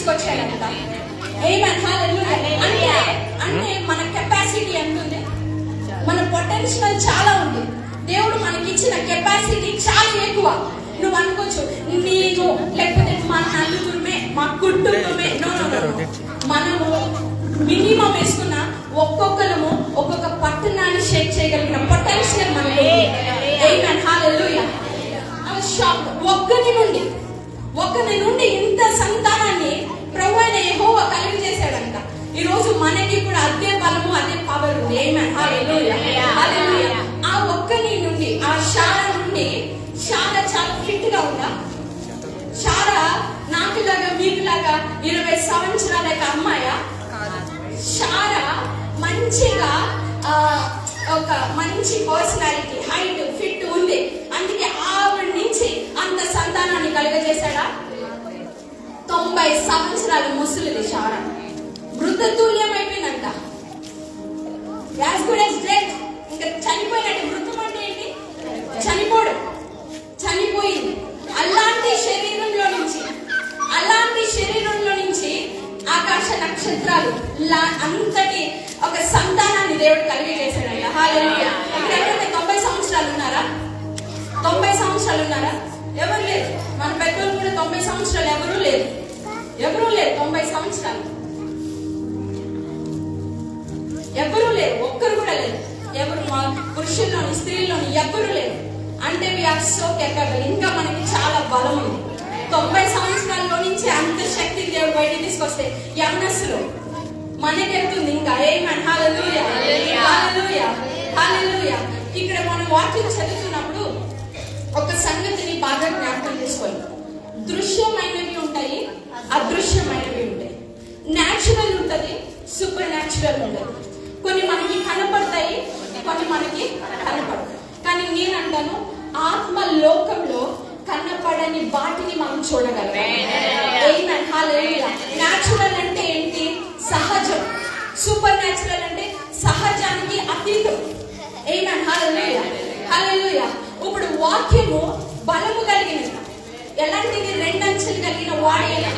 తీసుకొచ్చాడంట. ఆమేన్, హల్లెలూయా. అంటే మన కెపాసిటీ ఎంత ఉంది, మన పొటెన్షియల్ చాలా ఉంది. దేవుడు మనకి ఇచ్చిన కెపాసిటీ చాలా ఎక్కువ. నువ్వు అనుకోవచ్చు నేను లేకపోతే మా నలుగురమే మా కుటుంబమే. నో, మనము మినిమం వేసుకున్న ఒక్కొక్కరము ఒక్కొక్క పట్టణాన్ని షేక్ చేయగలిగిన పొటెన్షియల్ మనకి. ఆమేన్, హల్లెలూయా. షాక్ ఒక్కని నుండి ఇంత సంతానాన్ని ప్రభువైన యెహోవా కలిగి చేశాడంట. ఈ రోజు మనకి కూడా అదే బలము అదే పవర్ ఉంది. ఆమేన్, హల్లెలూయా. ఆ ఒక్కని నుండి, ఆ శారా నుండి, శారా చాలా ఫిట్ గా ఉందా? శారా నాకులాగా మీకులాగా 20 సంవత్సరాల అమ్మాయ. శారా మంచిగా ఒక మంచి పర్సనాలిటీ, హైట్, ఫిట్ ఉంది. అందుకే ఆవిడ నుంచి అంత సంతానాన్ని కలుగజేశాడా? 90 సంవత్సరాల ముసలిది శారా. మృతతుల్యం అయిపోయిందంట. As good as death. ఇంకా చనిపోయినట్టు. మృతం అంటే ఏంటి? చనిపోవడం. చనిపోయింది. అలాంటి శరీరంలో నుంచి ఆకాశ నక్షత్రాలు అంతటి ఒక సంతానాన్ని దేవుడు కలిగి చేశాడంట. హల్లెలూయా. ఇక్కడ ఎవరైనా 90 సంవత్సరాలు ఉన్నారా? 90 సంవత్సరాలు ఉన్నారా? ఎవరు లేరు. మన పెద్దలు కూడా 90 సంవత్సరాలు ఎవరు లేరు. 90 సంవత్సరాలు ఎవరు లేరు. ఒక్కరు కూడా లేరు. ఎవరు పురుషుల్లోని స్త్రీల్లోని ఎవరు లేరు. అంటే వీఆర్ సో కేపబుల్. ఇంకా మనకి చాలా బలం ఉంది. 90 సంవత్సరాల్లో నుంచి అంత శక్తి దేవుడు బయటికి తీసుకొస్తే యవనస్సులో మనకి వెళ్తుంది ఇంకా. ఆమేన్, హల్లెలూయా, హల్లెలూయా, హల్లెలూయా. ఇక్కడ మనం వాక్యం చదువుతున్నప్పుడు ఒక సంగతిని బాగా జ్ఞాపకం చేసుకోవాలి. దృశ్యమైనవి ఉంటాయి, అదృశ్యమైనవి ఉంటాయి. న్యాచురల్ ఉంటది, సూపర్ న్యాచురల్ ఉంటది. కొన్ని మనకి కనపడతాయి, కొన్ని మనకి కనపడతాయి. కానీ నేను అంటాను, ఆత్మ లోకంలో కనపడని వాటిని మనం చూడగలం. ఆమేన్, హల్లెలూయా. న్యాచురల్ అంటే ఏంటి? సహజం. సూపర్ న్యాచురల్ అంటే సహజానికి అతీతం. ఆమేన్, హల్లెలూయా, హల్లెలూయా. ఇప్పుడు వాక్యము బలము కలిగినది. ఎలాంటిది? 2 అంచెలు కలిగిన వాడైనా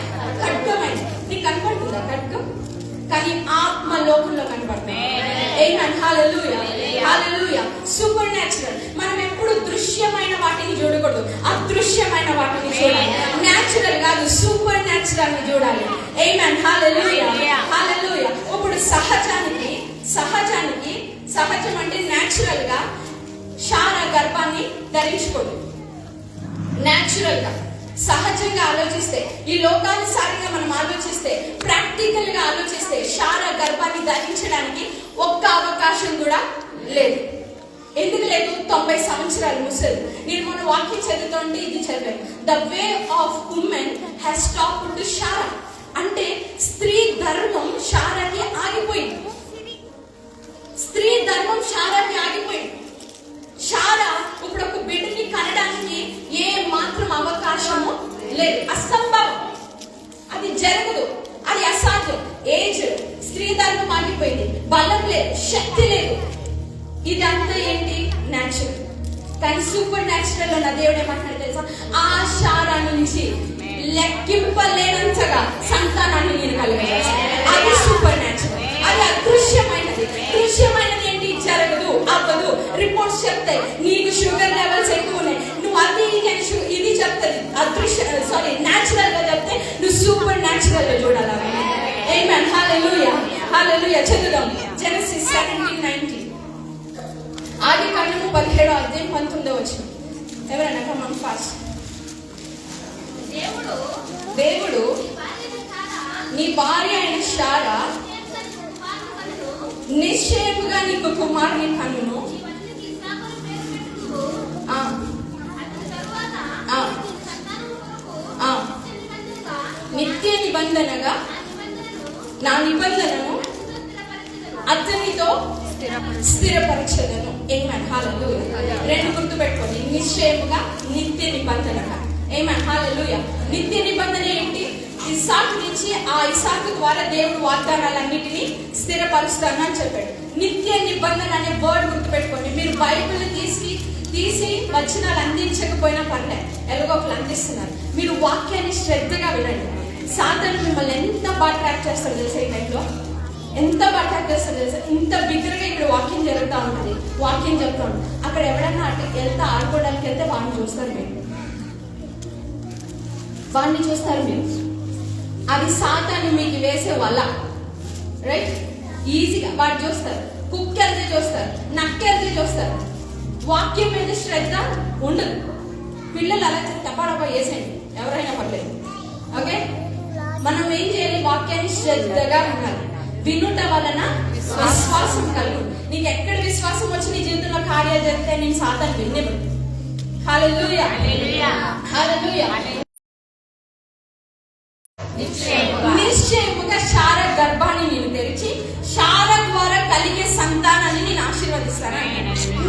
ఖడ్గమైనది. నీకు కనపడుతుందా ఖడ్గం? కానీ ఆత్మ లోకంలో కనపడుతుంది. Amen, hallelujah, hallelujah. Supernatural. మనం ఎప్పుడు దృశ్యమైన వాటిని చూడకూడదు, అదృశ్యమైన వాటిని చూడాలి. న్యాచురల్ కాదు, సూపర్ న్యాచురల్ ని చూడాలి. ఆమేన్, హల్లెలూయా, హల్లెలూయా. ఇప్పుడు సహజం అంటే న్యాచురల్ గా శారా గర్భాన్ని ధరించుకోదు. న్యాచురల్ గా సహజంగా ఆలోచిస్తే, ఈ లోకానుసారంగా మనం ఆలోచిస్తే, ప్రాక్టికల్ గా ఆలోచిస్తే శారా గర్భాన్ని ధరించడానికి ఒక్క అవకాశం కూడా లేదు. ఎందుకు లేదు? 90 సంవత్సరాలు ముసలి. నేను మన వాక్యం చదువుతుంటే ఇది చదివాను. The way of women has stopped to Sarah. అంటే స్త్రీ ధర్మం శారాకి ఆగిపోయింది. శారా ఇప్పుడు ఒక బిడ్డని కనడానికి ఏ మాత్రం అవకాశము లేదు. అసంభవం. అది జరగదు, అది అసాధ్యం. ఏజ్, స్త్రీ ధర్మం ఆగిపోయింది. బలం లేదు, శక్తి లేదు. ఇదంతా ఏంటి? న్యాచురల్. కానీ సూపర్ న్యాచురల్ ఉన్న దేవుడు ఏమంటున్నాడు తెలుసా? ఆ శారా నుంచి లెక్కింపలేనంతగా సంతానాన్ని నేను కలిగజేస్తాను. అది సూపర్ న్యాచురల్. అది అదృశ్యమైనది. దృశ్యమైనది ఏంటి? జరగదు, అవ్వదు. రిపోర్ట్స్ చెప్తాయి నీకు షుగర్ లెవెల్స్ ఎక్కువ ఉన్నాయి, నువ్వు అది ఇది చెప్తుంది. న్యాచురల్ గా చెప్తే నువ్వు సూపర్ న్యాచురల్ గా చూడాలి. ఆమేన్, హల్లెలూయా, హల్లెలూయా. చదువుదాం. జెనసిస్ 17:19. ఆదికాండము 17వ అధ్యాయం 19వ వచనం. ఎవరైనా కమాన్ ఫాస్ట్. దేవుడు నీ భార్య అయిన శారా నిశ్చయముగా నీకు కుమారుని కన్నును, నిత్య నిబంధనగా నా నిబంధనను అతనితో స్థిరపరచదను. ఆమేన్, హల్లెలూయా. 2 గుర్తు పెట్టుకోండి. నిశ్చయముగా, నిత్య నిబంధనగా. ఆమేన్, హల్లెలూయా. నిత్య నిబంధన ఏంటి? ఇస్సాకు నుంచి ఆ ఇస్సాకు ద్వారా దేవుడు వాగ్దానాలన్నిటినీ స్థిరపరుస్తాను అని చెప్పాడు. నిత్య నిబంధన అనే వర్డ్ గుర్తు పెట్టుకోండి. మీరు బైబిల్ తీసి వచనాలు అందించకపోయినా పర్లేదు, ఎలాగో ఒకరు అందిస్తున్నారు. మీరు వాక్యాన్ని శ్రద్ధగా వినండి. సాతాను మిమ్మల్ని ఎంత బాగా ట్రాక్ చేస్తాడు తెలుసా? ఈ టైంలో ఎంత బాగా ట్రాక్ చేస్తాడు తెలుసా? ఇంత బిగ్గరగా ఇక్కడ వాకింగ్ జరుగుతూ ఉంటుంది, వాకింగ్ చెప్తా ఉంటుంది. అక్కడ ఎవడన్నా అటు వెళ్తే ఆడుకోవడానికి వెళ్తే వాడిని చూస్తారు మీరు, వాడిని చూస్తారు మీరు. అది సాతాను మీకు వేసే వల్ల, రైట్? ఈజీగా వాడు చూస్తారు. కుక్క వెళ్తే చూస్తారు, నక్క వెళ్తే చూస్తారు. వాక్యం మీద శ్రద్ధ ఉండదు. పిల్లలు అలా టపాడపా వేసేయండి, ఎవరైనా పర్లేదు. ఓకే, మనం ఏం చేయాలి? వాక్యాన్ని శ్రద్ధగా వినాలి. వినుట వలన విశ్వాసం కలుగు. నీకు ఎక్కడ విశ్వాసం వచ్చి నీ జీవితంలో కార్యాలు జరిగితే నేను సాతాను విన్నివ్వడు. హల్లెలూయా, హల్లెలూయా. నిశ్చయముగా శారా గర్భాన్ని నేను తెరిచి శారా ద్వారా కలిగే సంతానాన్ని నేను ఆశీర్వదిస్తాను.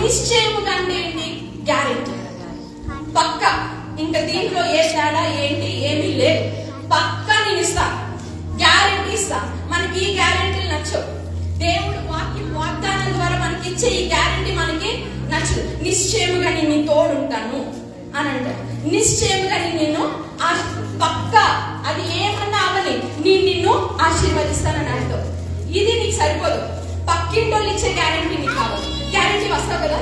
నిశ్చయముగా అంటే ఏంటి? గ్యారెంటీ, పక్క. ఇంకా దీంట్లో ఏ తేడా ఏంటి ఏమీ లేదు. పక్కా నేను ఇస్తా, గ్యారెంటీ ఇస్తా. మనకి ఈ గ్యారెంటీలు నచ్చవు. దేవుడు వాగ్దానం ద్వారా మనకి ఇచ్చే ఈ గ్యారెంటీ మనకి నచ్చదు. నిశ్చయముగా నేను తోడుంటాను అని అంటారు. నిశ్చయముగా నేను పక్క, అది ఏమన్నా అవని నేను నిన్ను ఆశీర్వదిస్తానని అర్థం. ఇది నీకు సరిపోదు. పక్కింటోళ్ళు ఇచ్చే గ్యారెంటీ నీకు కావాలి. గ్యారెంటీ వస్తావు కదా,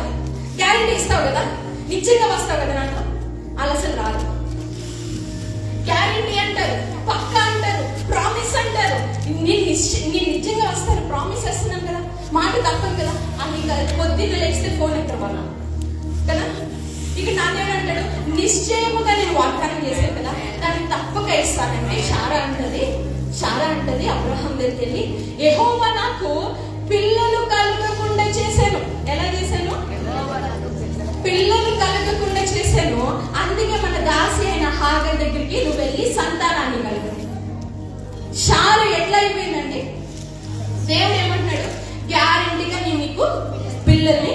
గ్యారెంటీ ఇస్తావు కదా, నిశ్చయంగా వస్తావు కదా నాకు. అలసలు రాదు. గ్యారెంటీ అంటారు, పక్క అంటారు, ప్రామిస్ అంటారు. నేను నిజంగా వస్తాను, ప్రామిస్ చేస్తున్నాను కదా, మాట తప్పను కదా. అని పొద్దున్న లేస్తే ఫోన్ ఎక్కడ వాళ్ళ కదా. ఇక నాదేవుడు అంటాడు, నిశ్చయముగా నేను వాగ్దానం చేశాను కదా, దాన్ని తప్పక ఇస్తానంటే శారా అంటది అబ్రహాం దగ్గరికి వెళ్ళి, యెహోవా నాకు పిల్లలు కలగకుండా చేశాను. ఎలా చేశాను? పిల్లలు కలగకుండా చేశాను. అందుకే మన దాసి అయిన హాగర్ దగ్గరికి నువ్వు వెళ్ళి సంతానాన్ని కలుగు. శారా ఎట్లా అయిపోయిందండి? దేవుడు ఏమంటున్నాడు? గ్యారెంటీగా నేను నీకు పిల్లల్ని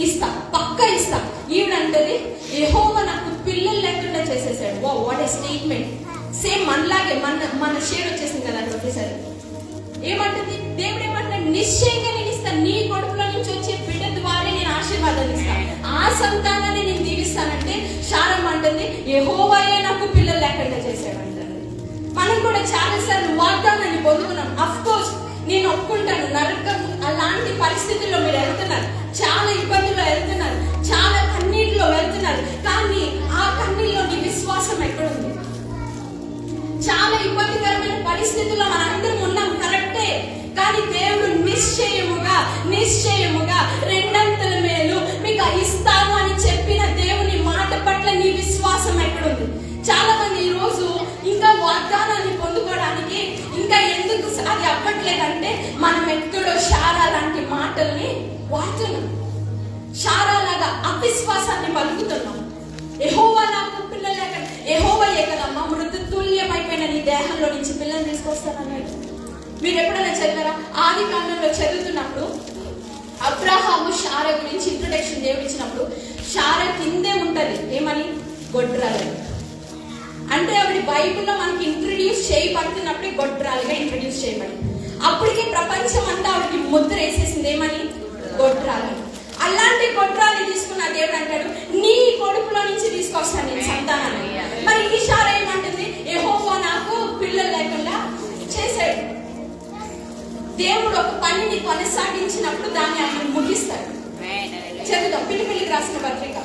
ఇస్తా, పక్క ఇస్తా. ఈవిడంటది, యెహోవా నాకు పిల్లలు లేకుండా చేసేసాడు. వా, వాట్ ఏ స్టేట్మెంట్. సేమ్ మనలాగే మన షేర్ వచ్చేసింది కదా అని ఒకేసారి. ఏమంటుంది దేవుడు? ఏమంటున్నాడు? నిశ్చయంగా నేను ఇస్తాను. నీ కొడుకులో నుంచి వచ్చే బిడ్డ ద్వారా నేను ఆశీర్వాదాలు ఇస్తాను, ఆ సంతానాన్ని నేను దీవిస్తానంటే శారా అంటుంది, యెహోవాయే నాకు పిల్లలు లేకుండా చేశాడు అంటుంది. మనం కూడా చాలా సార్లు వాగ్దానాన్ని పొందుకున్నాం. అఫ్ కోర్స్ నేను ఒప్పుకుంటాను, నరకం అలాంటి పరిస్థితుల్లో మీరు వెళ్తున్నారు, చాలా ఇబ్బందుల్లో వెళ్తున్నారు, చాలా కన్నీటిలో వెళ్తున్నారు. కానీ ఆ కన్నీళ్ళలో నీ విశ్వాసం ఎక్కడుంది? చాలా ఇబ్బందికరమైన పరిస్థితుల్లో మనందరం ఉన్నాం, కరెక్టే. కానీ దేవుడు నిశ్చయముగా రెండంతల మేలు మీకు ఇస్తాను అని చెప్పిన దేవుని మాట పట్ల నీ విశ్వాసం ఎక్కడుంది? చాలా మంది ఈ రోజు ఇంకా వాగ్దానాన్ని పొందుకోవడానికి ఇంకా ఎందుకు అది అవ్వట్లేదంటే మనం ఎక్కడో శారా లాంటి మాటల్ని వాడుతున్నాం, శారా లాగా అవిశ్వాసాన్ని పలుకుతున్నాం. యెహోవా నాకు పిల్లలు లేక, యెహోవాయే కదమ్మా మృతతుల్యమైపోయిన నీ దేహంలో నుంచి పిల్లలు తీసుకొస్తానన్నాడు. మీరు ఎప్పుడైనా చదివారా? ఆది కాండంలో చదువుతున్నప్పుడు అబ్రహాము శారా గురించి ఇంట్రొడక్షన్ దేవుడు ఇచ్చినప్పుడు శారా కిందే ఉంటది ఏమని? గొడ్రాలని. అంటే ఆవిడ బైబిల్లో మనకి ఇంట్రడ్యూస్ చేయబడుతున్నప్పుడే గొడ్రాలుగా ఇంట్రడ్యూస్ చేయబడి, అప్పటికే ప్రపంచం అంతా ఆవిడకి ముద్ర వేసేసింది ఏమని? గొడ్రాలని. అలాంటి గొడ్రాన్ని తీసుకున్న దేవుడు అంటాడు, నీ కొడుకులో నుంచి తీసుకొస్తాను నేను సంతానాన్ని. మరి ఈ శారా ఏమంటుంది? యెహోవా నాకు పిల్లలు లేకుండా చేశాడు. దేవుడు ఒక పనిని కొనసాగించినప్పుడు దాన్ని ఆయన ముగిస్తాడు. చదువుదాం పిలిపిలికి రాసిన పత్రిక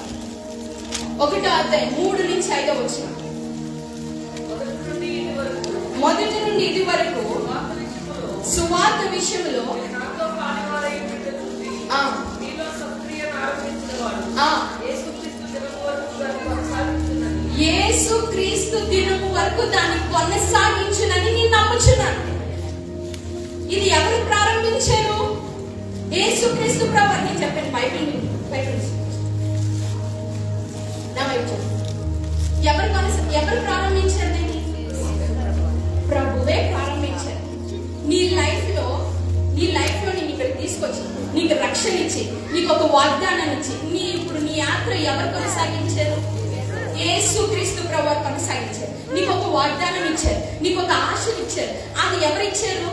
1వ అధ్యాయం 3-5 వచనం. మొదటి నుండి ఇది వరకు సువార్త విషయంలో యేసుక్రీస్తు దినము వరకు దాన్ని కొనసాగించునని నేను నమ్ముచున్నాను. ఇది ఎవరు ప్రారంభించారు? యేసుక్రీస్తు ప్రభువు. నేను చెప్పాను బైబిల్ ఎవరు ప్రారంభించారు? ప్రభువే ప్రారంభించారు. నీ లైఫ్ లో నేను ఇక్కడ తీసుకొచ్చి నీకు రక్షణ ఇచ్చి నీకు ఒక వాగ్దానం ఇచ్చి ఇప్పుడు నీ యాత్ర ఎవరు కొనసాగించారు? యేసుక్రీస్తు ప్రభువు కొనసాగించారు. నీకు ఒక వాగ్దానం ఇచ్చారు, నీకు ఒక ఆశను ఇచ్చారు. అది ఎవరు ఇచ్చారు?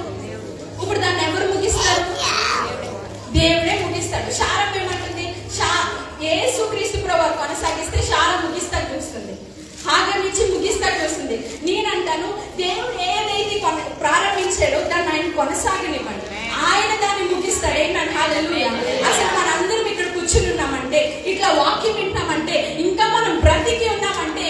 ఇప్పుడు దాన్ని ఎవరు ముగిస్తారు? దేవుడే ముగిస్తాడు. శారా ఏమంటుంది? యేసుక్రీస్తు ప్రభువు కొనసాగిస్తే శారా ముగిస్తా చూస్తుంది, హాగర్ నుంచి ముగిస్తా చూస్తుంది. నేనంటాను దేవుడు ఏ కొనసాగనివ్వండి. ఆయన దాన్ని ముగిస్తాడు. ఏమన్నా హల్లెలూయా. అసలు మనందరం ఇక్కడ కూర్చుని ఉన్నామంటే, ఇట్లా వాక్యం వింటామంటే, ఇంకా మనం బ్రతికి ఉన్నామంటే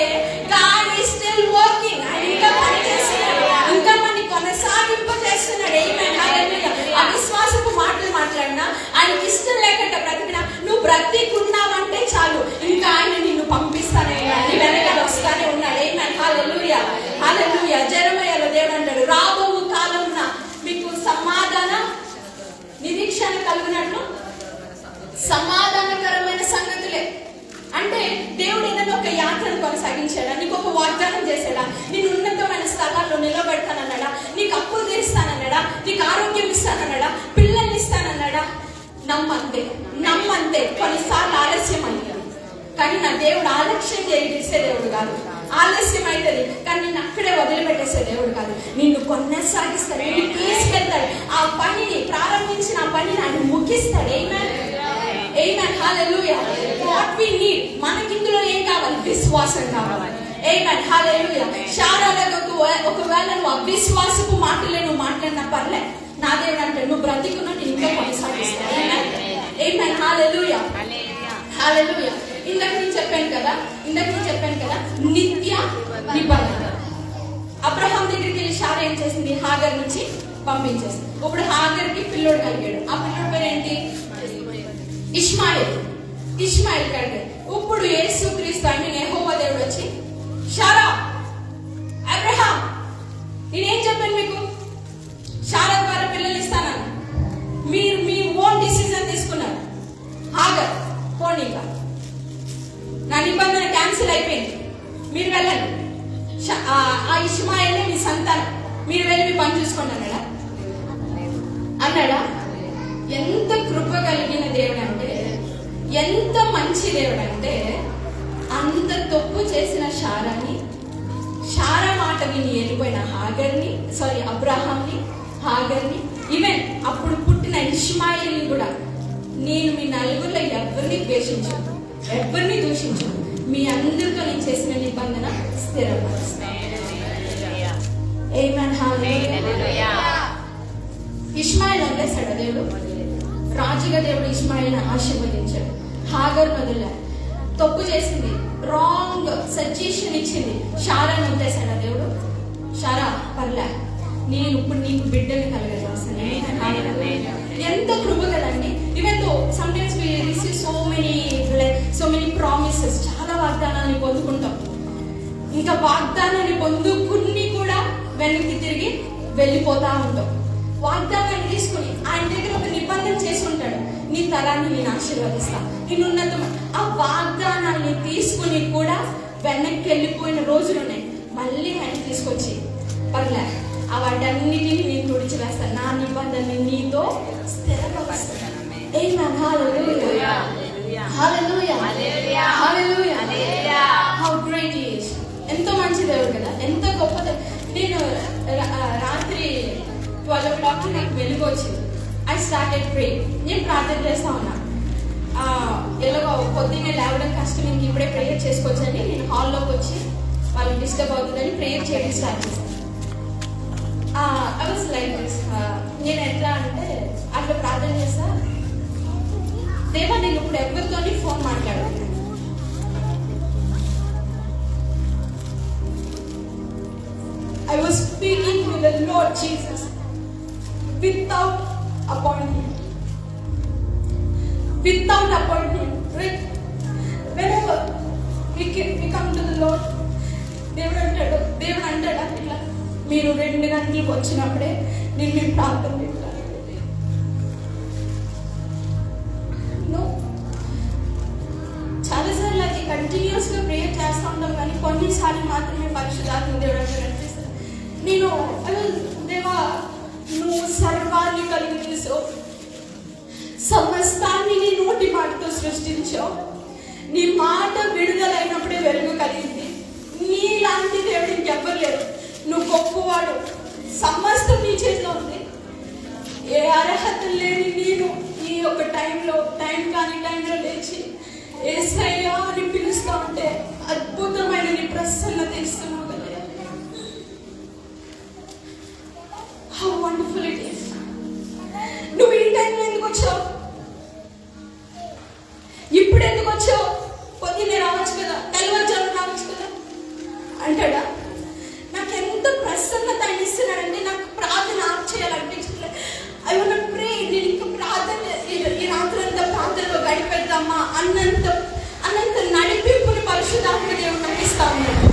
God is still working. ఆయన ఇంకా పని చేస్తున్నాడు, ఇంకా మనని కొనసాగింపజేస్తున్నాడు. ఏమన్నా హల్లెలూయా. అవిశ్వాసపు మాటలు మాట్లాడినా, ఆయనకి ఇష్టం లేకుండా బ్రతికినా, నువ్వు బ్రతికున్నావంటే చాలు, ఇంకా ఆయన నిన్ను పంపిస్తానే ఉన్నాడు, నీ వెనకాల వస్తానే ఉన్నాడు. ఏమన్నా హల్లెలూయా. హల్లెలూయా. జెరమయాలో దేవుడు అంటాడు, రాబో కాలంన మీకు సమాధాన నిరీక్షణ కలుగునట్లు సమాధానకరమైన సంగతులే. అంటే దేవుడు ఏదైనా ఒక యాత్రను కొనసాగించాడా, నీకు ఒక వాగ్దానం చేశాడా, నేను ఉన్నతమైన స్థలాల్లో నిలబెడతానన్నాడా, నీకు అప్పులు తీరుస్తానన్నాడా, నీకు ఆరోగ్యం ఇస్తానన్నాడా, పిల్లల్ని ఇస్తానన్నాడా? నమ్మంతే. కొన్నిసార్లు ఆలస్యం అవుతుంది, కానీ నా దేవుడు ఆలస్యం చేసే దేవుడు కాదు. ఆలస్యం అవుతుంది కానీ నిన్ను అక్కడే వదిలిపెట్టేసే దేవుడు కాదు. నిన్ను కొనసాగిస్తాడు, నిన్ను తీసుకెళ్తాడు. ఆ పనిని ప్రారంభించిన ఆ పనిని ఆయన ముగిస్తాడు. ఆమేన్ హల్లెలూయా. వాట్ వి నీడ్, మనకి ఇందులో ఏం కావాలి? విశ్వాసం కావాలి. ఆమేన్ హల్లెలూయా. శారాలకు ఒకవేళ నువ్వు అవిశ్వాసపు మాటలే నువ్వు మాట్లాడినా పర్లే, నా దేవుడు అంటే నువ్వు బ్రతికున్నా నేను ఇంకా కొనసాగిస్తాను. ఆమేన్ హల్లెలూయా. హల్లెలూయా. ఇందాక నేను చెప్పాను కదా నిత్య నిబంధన. అబ్రహాం దగ్గరికి వెళ్ళి శారా ఏం చేసింది? హాగర్ నుంచి పంపించేసింది. ఇప్పుడు హాగర్కి పిల్లోడు కలిగాడు. ఆ పిల్లోడు పేరు ఏంటి? ఇష్మాయిల్ కలిగాడు. ఇప్పుడు యేసుక్రీస్తు అంటే యెహోవా దేవుడు వచ్చి, శారా, అబ్రహాం, నేనేం చెప్పాను మీకు? శారా ద్వారా పిల్లలు ఇస్తానని మీరు మీ ఓన్ డిసిజన్ తీసుకున్నారు. హాగర్ పోనీగా, నా నిబంధన క్యాన్సిల్ అయిపోయింది, మీరు వెళ్ళండి, ఆ ఇష్మాయిలే మీ సంతానం, మీరు వెళ్ళి మీ పని చూసుకోండి అన్నాడా? ఎంత కృప కలిగిన దేవుడు అంటే, ఎంత మంచి దేవుడు అంటే, అంత తప్పు చేసిన శారా మాట విని వెళ్ళిపోయిన అబ్రహాంని, హాగర్ని, ఈవెన్ అప్పుడు పుట్టిన ఇష్మాయిల్ని కూడా, నేను మీ నలుగురిలో ఎవరిని ద్వేషించను, ఎవరిని దూషించను, మీ అందరితో నేను చేసిన నిబంధన స్థిరపరుస్తాను. ఆమేన్ హల్లెలూయా. ఇష్మాయిల్ వదిలేశాడు దేవుడు. రాజుగా దేవుడు ఇష్మాయిల్ని ఆశీర్వదించాడు. హాగర్ వదిలాడు. తప్పు చేసింది, రాంగ్ సజెషన్ ఇచ్చింది. శారాను వదిలేశాడు దేవుడు. శారా పర్లే, నేను ఇప్పుడు నీకు బిడ్డని కలగజేస్తాను. ఎంత కృప కదండి. Even though sometimes we receive so many promises, చాలా వాగ్దానాన్ని పొందుకుంటాం. ఇంకా వాగ్దానాన్ని పొందుకుని కూడా వెనక్కి తిరిగి వెళ్ళిపోతా ఉంటాం. వాగ్దానాన్ని తీసుకుని ఆయన దగ్గర ఒక నిబంధన చేసి ఉంటాడు, నీ తరాన్ని నేను ఆశీర్వదిస్తా, నేను ఉన్నతమైన, ఆ వాగ్దానాన్ని తీసుకుని కూడా వెనక్కి వెళ్ళిపోయిన రోజులు ఉన్నాయి. మళ్ళీ ఆయన తీసుకొచ్చి పర్లే, ఆ వాటన్నిటిని నేను తుడిచి వేస్తాను, నా నిబంధన నీతో స్థిరపరుస్తాను. Amen hallelujah. Hallelujah. Hallelujah. How great he is. ఎంతో మంచి దేవుడు కదా, ఎంత గొప్ప. నేను రాత్రి 12 o'clock నాకు వెలుగు వచ్చింది. ఐ స్టార్టెడ్ ప్రే. నేను ప్రార్థన చేస్తా ఉన్నా. ఎలాగో పొద్దున్నే లేవడం కష్టం, ఇంక ఇప్పుడే ప్రేయర్ చేసుకోవచ్చని నేను హాల్లోకి వచ్చి వాళ్ళకి డిస్టర్బ్ అవుతుందని ప్రేయర్ చేయడం స్టార్ట్ చేశాను. I was like this. నేను ఎట్లా అంటే అట్లా ప్రార్థన చేస్తా, దేవా నేను ఇప్పుడు ఎవరితోని ఫోన్ మాట్లాడాను, I was speaking to the Lord Jesus without appointment. Right? Whenever we come to the Lord, దేవుడు అంటాడా ఇట్లా, మీరు 2 గంటలకు వచ్చినప్పుడే నేను మీ ప్రార్థన వింటాను. చాలాసార్లు అది కంటిన్యూస్ గా ప్రేయర్ చేస్తూ ఉంటాం, కానీ కొన్నిసార్లు మాత్రమే పరిశుద్ధాత్మ దేవుడు అంటే అనిపిస్తుంది. నేను దేవా, నువ్వు సర్వాన్ని కలిగించావు, సమస్తాన్ని నీ నోటి మాటతో సృష్టించావు, నీ మాట విడుదలైనప్పుడే వెలుగు కలిగింది. నీలాంటి దేవుడు ఇంకెవ్వరు లేరు. నువ్వు గొప్పవాడు, సమస్తం నీ చేతిలో ఉంది. ఏ అర్హత లేని నేను ఈ యొక్క టైంలో లేచి యేసయ్యా అని పిలుస్తా ఉంటే అద్భుతమైన నీ ప్రసన్నత ఇస్తున్నావు కదా. How wonderful it is. చేస్తున్నాడంటే నాకు ప్రార్థన ఆఫ్ చేయాలనిపించట్లేదు. I want pray. నేను ఇంకా ప్రార్థన ఈ రాత్రంతా ప్రార్థనలో గడిపేద్దామా అన్నంత నడిపింపుని పరిశుద్ధాత్మ దేవుడు నాకు ఇస్తా ఉన్నాడు.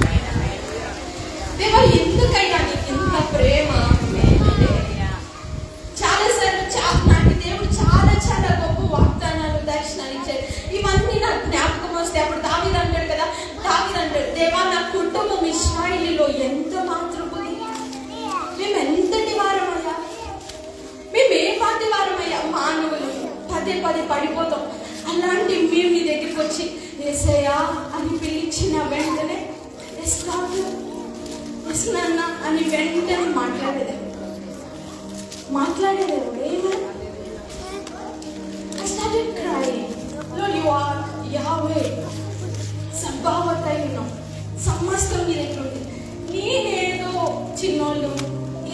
దేవా ఎందుకయ్యా నీకు ఇంత ప్రేమ? చాలాసార్లు నాకు దేవుడు చాలా చాలా గొప్ప వాగ్దానాలు, దర్శనాలు ఇచ్చారు. ఇవన్నీ నాకు జ్ఞాపకం వస్తే అప్పుడు దావీదు అంటాడు కదా, దేవా నా కుటుంబం ఇశ్రాయేలులో ఎంత మాతృపుది, మేము ఎంతటి వారమయ్యా, మేము ఏ పాటి వారమయ్యా, మానవులు పదే పడిపోతాం. అలాంటి మేము నీ దగ్గరికి వచ్చి యేసయ్యా అని పిలిచిన వెంటనే ఎస్ కాదు ఎస్ నాన్న అని వెంటనే మాట్లాడేదేవు ఏమన్నా I started crying. Lord, you are Yahweh. సబ్బావత్ అయి ఉన్నాం, సమస్తం నీ దగ్గర ఉంది. నేనేదో చిన్నోళ్ళు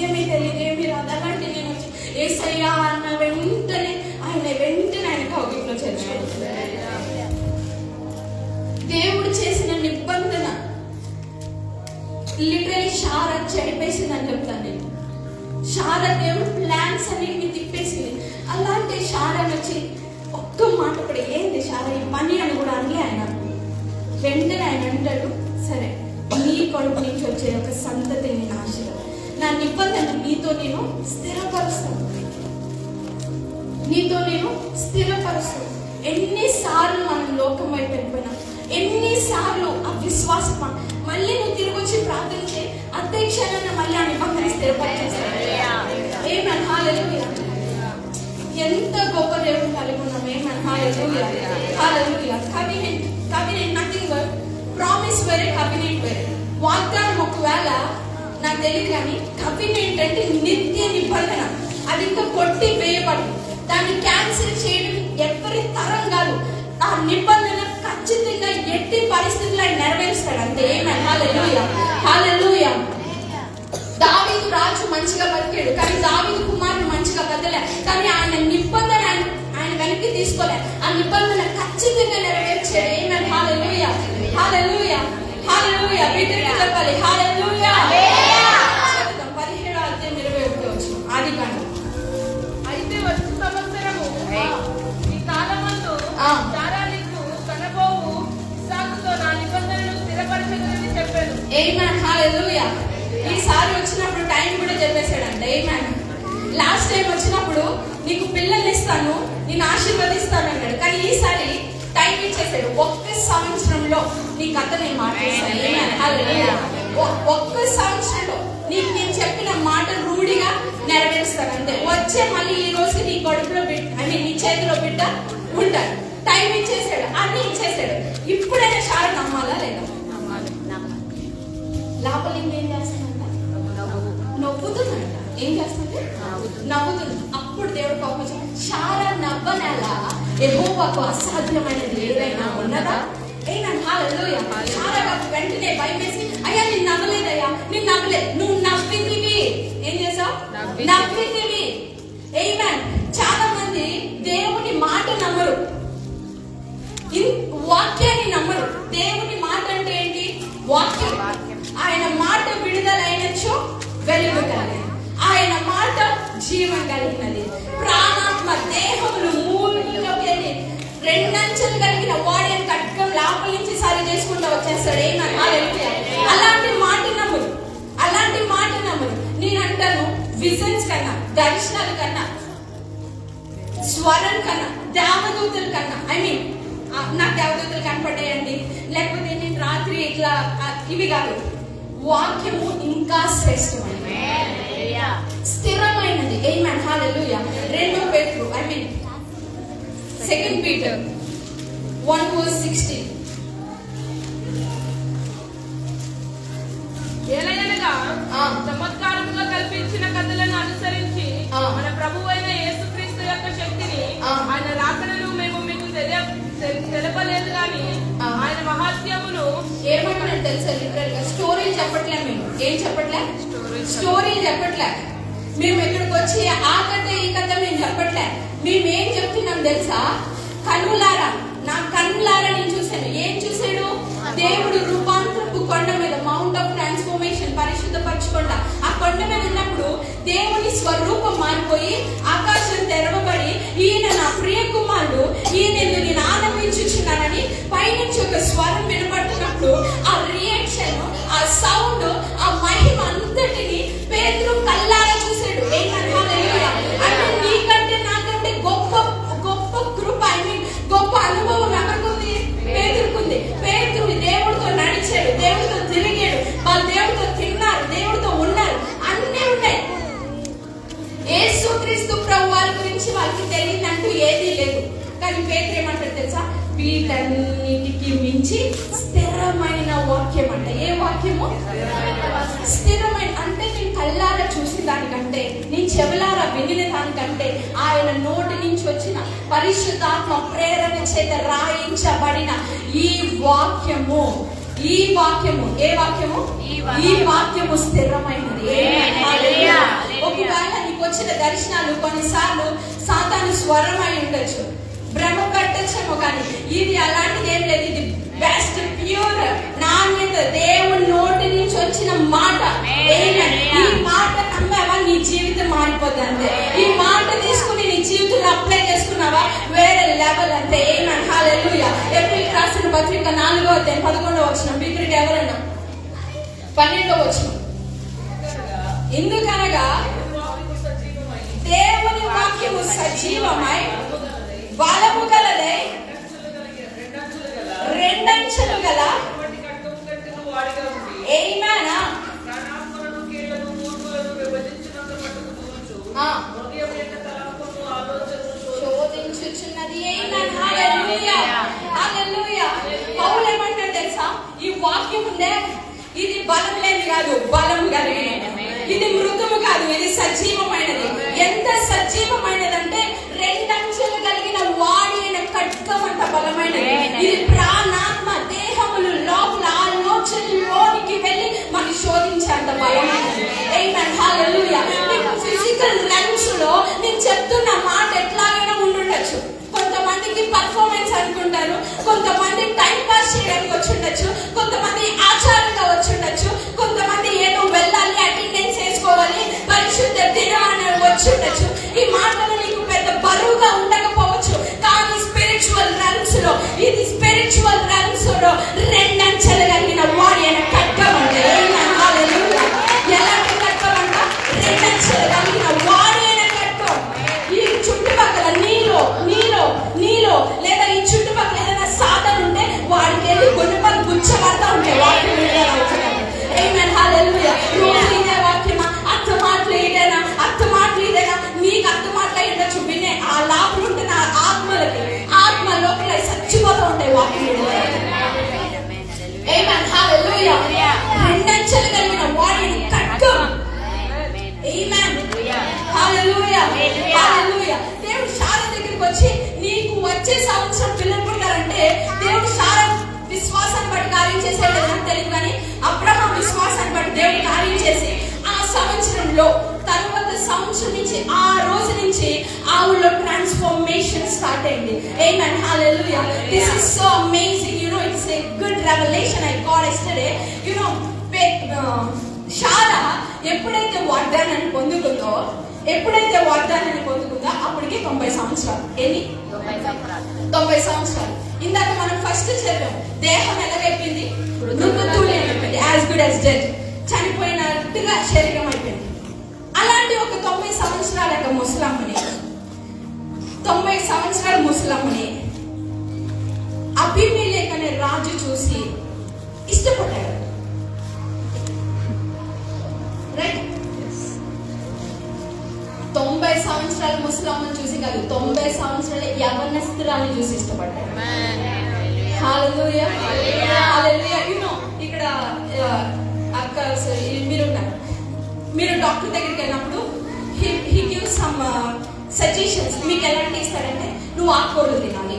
ఏమీ తెలియదు, ఏమీ రాదు అలాంటి నేను వచ్చి యేసయ్యా అన్న వెంటనే ఆయన కౌగిట్లో చేర్చుకోవాలి. దేవుడు చేసిన నిబంధన లిటరలీ షారా చెడిపేసిందని చెప్తాను నేను. షారా దేవుడు ప్లాన్స్ అన్నిటిని తిప్పేసింది. అలాంటి షారా వచ్చి ఒక్క మాట కూడా ఏంది షారా ఈ పని అని కూడా అని ఆయన వెంటనే ఆయన అంటాడు, సరే నీ కడుపు నుంచి వచ్చే ఒక సంతతిని నేను ఆశీర్వాదం, నా నిబంధన నీతో నేను స్థిరపరుస్తాను. ఎన్నిసార్లు మనం లోకం వైపు వెళ్ళిపోయినా, ఎన్నిసార్లు ఆ విశ్వాసం మళ్ళీ నువ్వు తిరిగి వచ్చి ప్రార్థించే అధ్యక్షాలను మళ్ళీ ఆ నిబంధన స్థిరపరిచేస్తాడు. ఏమన్ హల్లెలూయా. ఎంత గొప్ప దేవుడు కలిగి ఉన్నాం. ఏమన్ హల్లెలూయా. కవినెంట్ నథింగ్ బట్ ప్రామిస్ వేరే, కవినెంట్ వేరే. వాగ్దానం ఒకవేళ నాకు తెలియదు కానీ కవినెంట్ అంటే నిత్య నిబంధన. అది ఇంకా కొట్టి వేయబడి దాన్ని క్యాన్సిల్ చేయడం ఎవరి తరం కాదు. ఆ నిబంధన ఖచ్చితంగా ఎట్టి పరిస్థితుల్లో నెరవేరుస్తాడు అంతే. ఏమన్ హల్లెలూయా. దావీదు రాజు మంచిగా బతికాడు కానీ దావీదు కుమారుడు మంచిగా బతలే, కానీ ఆయన నిబంధన ఆయన వెనక్కి తీసుకోలే. ఆ నిబంధన ఖచ్చితంగా నెరవేర్చాడు. ఏమన్ హల్లెలూయా. బిడ్డకి చెప్పాలి హల్లెలూయా. 17వ అధ్యాయం 21వ వచనం ఆదికాండం. అయితే వచ్చే సంవత్సరము ఈ కాలమందు సారా నీకు కనబోవు ఇస్సాకుతో నా నిబంధనను స్థిరపరచగలని చెప్పాడు. ఆమేన్ హల్లెలూయా. ఈసారి వచ్చినప్పుడు టైం కూడా చెప్పేశాడంట. ఆమేన్. లాస్ట్ టైం వచ్చినప్పుడు నీకు పిల్లల్ని ఇస్తాను, నేను ఆశీర్వదిస్తాను అన్నాడు. కానీ ఈసారి టైం ఇచ్చేసాడు. ఒక్క సంవత్సరంలో నీ కథ నేను మాట్లాడేస్తాను. ఆమేన్ హల్లెలూయా. ఒక్క సంవత్సరంలో నీకు నేను చెప్పిన మాట రూఢిగా నెరవేరుస్తాను అంతే. వచ్చే మళ్ళీ ఈ రోజు నీ కడుపులో నీ చేతిలో బిడ్డ ఉంటాడు. టైం ఇచ్చేసాడు, అన్ని ఇచ్చేసాడు. ఇప్పుడైనా చాలా నమ్మాలా లేదా? లోపల ఏం చేస్తుందంట? నవ్వుతుందంట. ఏం చేస్తుంది? నవ్వుతుంది. అప్పుడు దేవుడు కోపం చాలా నవ్వనేలా యెహోవాకు అసాధ్యమైనది ఏదైనా ఉన్నదా? హల్లెలూయా. చాలా వెంటనే భయమేసి అయ్యా నేను నవ్వలేదయ్యా, నేను నవ్వలేదు. నువ్వు నవ్వితివి. ఏం చేసావు? నవ్వితివి. ఆమేన్. చాలా మంది దేవుని మాట నమ్మరు, వాక్యాన్ని నమ్మరు. దేవుని మాట అంటే ఏంటి? వాక్యం. ఆయన మాట విడుదలైనచో వెలుగు కలిగినది, ఆయన మాట జీవం కలిగినది. ప్రాణాత్మ దేహములు మూడులోకి వెళ్ళి రెండంచెలు కలిగిన వాడిని కట్టుకొని లోపల నుంచి సరి చేసుకుంటూ వచ్చేస్తాడు. అలాంటి మాట నమ్మరు. నేను అంటాను విజన్స్ కన్నా, దర్శనాల కన్నా, స్వరం కన్నా, దేవదూతల కన్నా, నాకు దేవదూతలు కనపడ్డాయండి లేకపోతే నేను రాత్రి ఇట్లా ఇవి కాదు. వాక్యము ఇంకా శ్రేష్టమైనది, స్థిరమైనది. ఆమేన్ హల్లెలూయా. 2 పేతురు 2 Peter 1:16. ఏలయనగా చమత్కారముగా కల్పించిన కథలను అనుసరించి మన ప్రభువైన యేసుక్రీస్తు యొక్క శక్తిని ఆయన రాకడను మేము మీకు తెలపలేదు కానీ ఆయన మహాత్మ్యమును ఏమంటున్నాడు తెలుసా? లిటరల్ గా స్టోరీ చెప్పట్లే. మేము ఏం చెప్పట్లే? స్టోరీ చెప్పట్లే. మేము ఇక్కడికి వచ్చి ఆ కథ ఈ కథ మేము చెప్పట్లే. మేమేం చెప్తున్నాం తెలుసా? కన్నులారా, నా కన్నులారా నేను చూశాను. ఏం చూశాడు? దేవుడు రూపాంతరపు కొండ మీద, మౌంట్ ఆఫ్ ట్రాన్స్ఫర్మేషన్, పరిశుద్ధపరచుకుంటా. ఆ కొండ మీద ఉన్నప్పుడు దేవుని స్వరూపం మారిపోయి ఆకాశం తెరవబడి ఈయన నా ప్రియ కుమారుడు, ఈయన నేను ఆనందించుచున్నానని పైనుంచి ఒక స్వరం వినపడుతున్నప్పుడు ఆ రియాక్షన్, ఆ సౌండ్, ఆ మహిమ అంతటిని పేతురు కళ్ళారా చూశాడు. అంటే నీకంటే నాకంటే గొప్ప గొప్ప కృప, గొప్ప అనుభవం ఎవరికుంది? పేతురుకుంది. పేతురు దేవుడితో నడిచాడు, దేవుడితో తిరిగాడు, వాళ్ళు దేవుడితో తిన్నారు, దేవుడితో ఉన్నారు, అన్నీ ఉన్నాయి. యేసుక్రీస్తు ప్రభు వారి గురించి వాళ్ళకి తెలియదంటూ ఏదీ లేదు. కానీ పేతురు ఏమంటాడు తెలుసా? వీటన్నిటికి మించి స్థిరమైన వాక్యం అంట. ఏ వాక్యము? స్థిరమైన. అంటే నేను కళ్ళారా చూసిన దానికంటే, నేను చెవులారా వినిన దానికంటే, ఆయన నోటి నుంచి వచ్చిన పరిశుద్ధాత్మ ప్రేరణ చేత రాయించబడిన ఈ వాక్యము, ఏ వాక్యము? ఈ వాక్యము స్థిరమైనది. ఒకవేళ నీకు వచ్చిన దర్శనాలు కొన్నిసార్లు సాతాను స్వరమై ఉండొచ్చు, భ్రమ పెట్టచ్చేమో, కానీ ఇది అలాంటిది ఏం లేదు. ఇది బెస్ట్, ప్యూర్, నాణ్యత, దేవుని నోటి నుంచి వచ్చిన మాట. ఈ మాట నమ్మావా, నీ జీవితం మారిపోతుంది అంతే. ఈ మాట తీసుకుని నీ జీవితంలో అప్లై చేసుకున్నావా, వేరే లెవెల్ అంతే. హల్లెలూయా. ఏప్రిల్ రాసిన పత్రిక 4:11 బిగ్రెట్ ఎవరన్నా 12 ఎందుకనగా దేవుని వాక్యము సజీవమై బలము గలదై రెండంచెలు గల. ఏమేనా? శోధించుచున్నది. పౌలు ఏమంటాడు తెలుసా? ఈ వాక్యం ఉందే, ఇది బలం లేని కాదు, బలము కలిగినది. ఇది మృతము కాదు, ఇది సజీవమైనది. ఎంత సజీవమైనదంటే రెండంచెలు కలిగిన వాడి అయిన ఖడ్గం అంత బలమైనది. ఇది ప్రాణాత్మ దేహములు లోపల ఆలోచనలోనికి వెళ్ళి మనం శోధించేంత బలమైనది. హల్లెలూయా. ఫిజికల్ లెన్స్ లో నేను చెప్తున్న మాట ఎట్లాగైనా ఉండుండొచ్చు. కొంతమందికి పర్ఫార్మెన్స్ అనుకుంటారు, కొంతమంది టైం పాస్ చేయడానికి వచ్చి ఉండొచ్చు, కొంతమంది ఆచారంగా వచ్చి ఉండొచ్చు, కొంతమంది ఏదో వెళ్ళాలి, అటెండెన్స్ వేసుకోవాలి, పరిశుద్ధ దినాన్ని వచ్చి ఉండొచ్చు. ఈ మాటలు నీకు పెద్ద బరువుగా ఉండకపోవచ్చు, కానీ స్పిరిచువల్ రన్స్ లో, ఇది స్పిరిచువల్ రన్స్ లో రెండంచెలు కలిగిన వాడి అయిన ఖడ్గం అంటే. ఎలాంటి ఖడ్గం అంట? రెండంచెలు కలిగిన వాడి అయిన ఖడ్గం. ఈ చుట్టుపక్కల నీలో లేదా ఈ చుట్టుపక్కల ఏదైనా సాధన ఉంటే వాడికి వెళ్ళి గుండెపల్లి గుచ్చబడతా ఉంటాయి. వాక్యం రోజు ఇదే వాక్యమా? అర్థ మాటలు ఇదేనా? నీకు అర్థ మాటలు ఉండొచ్చు, వినే ఆ లాభం ఉంటే నా ఆత్మ లోపల చచ్చిపోతూ ఉంటాయి వాక్యం. రెండంచెలు కలిగిన వాడిని ఖడ్గం. దేవుడు శారా దగ్గరికి వచ్చి, నీకు వచ్చే సంవత్సరం పిల్లలు పుడతారంటే దేవుడు శారా విశ్వాసాన్ని బట్టి కార్యం చేశాడు కదా తెలియదు, కానీ అబ్రహాం విశ్వాసాన్ని బట్టి దేవుడు కార్యం చేసి ఆ సంవత్సరంలో తర్వాత సంవత్సరం నుంచి ఆ రోజు నుంచి ఆవుల్లో ట్రాన్స్ఫర్మేషన్ స్టార్ట్ అయింది. Amen. Hallelujah. This is so amazing. You know it's a good revolution I got yesterday. You know Sarah ఎప్పుడైతే వాగ్దానాన్ని పొందుకుందో అప్పటికే 90 సంవత్సరాలు. ఎన్ని? 90 సంవత్సరాలు. ఇందాక మనం ఫస్ట్ చదివాం, దేహం ఎలాగైపోయింది? మృతతుల్యమైపోయింది, యాజ్ గుడ్ యాజ్ డెడ్, చనిపోయినట్టుగా శరీరం అయిపోయింది. అలాంటి ఒక 90 సంవత్సరాల ముసలమ్మని, 90 సంవత్సరాల ముసలమ్మని అబీమెలెకు అనే రాజు చూసి ఇష్టపడ్డాడు. రైట్? 90 సంవత్సరాల ముసలమ్మని చూసి కాదు, 90 సంవత్సరాల యవనస్తురాన్ని చూసి ఇష్టపడ్డాడు. హల్లెలూయా. హల్లెలూయా. యు నో ఇక్కడ అక్క మీరు డాక్టర్ దగ్గరికి వెళ్ళినప్పుడు హీ గివ్ సమ్ సజెషన్స్. మీకు ఎలాంటి ఇస్తాడంటే, నువ్వు ఆకుకూరలు తినాలి,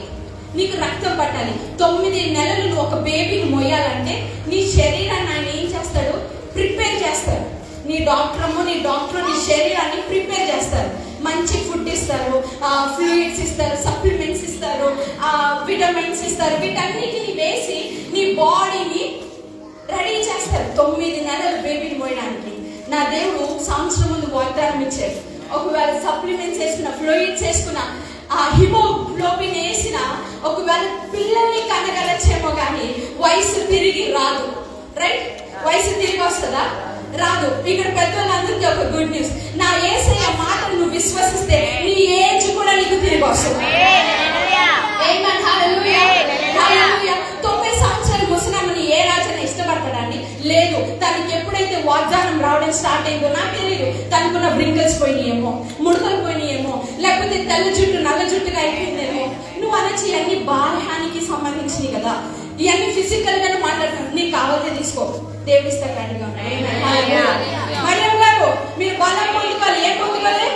నీకు రక్తం పట్టాలి, 9 నెలలు నువ్వు ఒక బేబీని మోయాలంటే నీ శరీరాన్ని ఆయన ఏం చేస్తాడు? ప్రిపేర్ చేస్తాడు. నీ డాక్టర్ నీ శరీరాన్ని ప్రిపేర్ చేస్తారు. మంచి ఫుడ్ ఇస్తారు, ఫ్లూయిడ్స్ ఇస్తారు, సప్లిమెంట్స్ ఇస్తారు, విటమిన్స్ ఇస్తారు. వీటన్నిటిని వేసి నీ బాడీని రెడీ చేస్తారు 9 నెలలు బేబీని మోయడానికి. నా దేవుడు సంవత్సరం ముందు వాగ్దానం ఇచ్చాడు. ఒకవేళ సప్లిమెంట్స్ వేసుకున్న, ఫ్లూయిడ్స్ వేసుకున్న, ఆ హిమోగ్లోబిన్ వేసిన, ఒకవేళ పిల్లల్ని కనగలచేమో కానీ వయసు తిరిగి రాదు. రైట్? వయసు తిరిగి వస్తుందా? రాదు. ఇక్కడ పెద్దవాళ్ళందరికీ ఒక గుడ్ న్యూస్, నా యేసయ్య మాటను నువ్వు విశ్వసిస్తే నీ ఏజ్ కూడా నీకు తిరిగి వస్తుంది. ఆమేన్. హల్లెలూయా. హల్లెలూయా. 90 సంవత్సరాల ముసలమ్మని ఏ రాజైనా ఇష్టపడతాడండి? లేదు. తనకి ఎప్పుడైతే వాగ్దానం రావడం స్టార్ట్ అయిందో నాకు తెలియదు, తనకున్న బ్రింకల్స్ పోయినాయేమో, ముడతలు పోయినాయేమో, లేకపోతే తెల్ల జుట్టు నల్ల జుట్టుగా అయిపోయిందేమో. నువ్వు అనొచ్చు అన్ని బాల్యానికి సంబంధించినవి కదా, ఇవన్నీ ఫిజికల్ గానే మాట్లాడుతున్నాను. నీకు కావాలంటే తీసుకో, దేవుడు ఇస్తాడు. మరియం గారు, మీరు బలం పొందుకోవాలి. ఏం పొందుకోవాలి?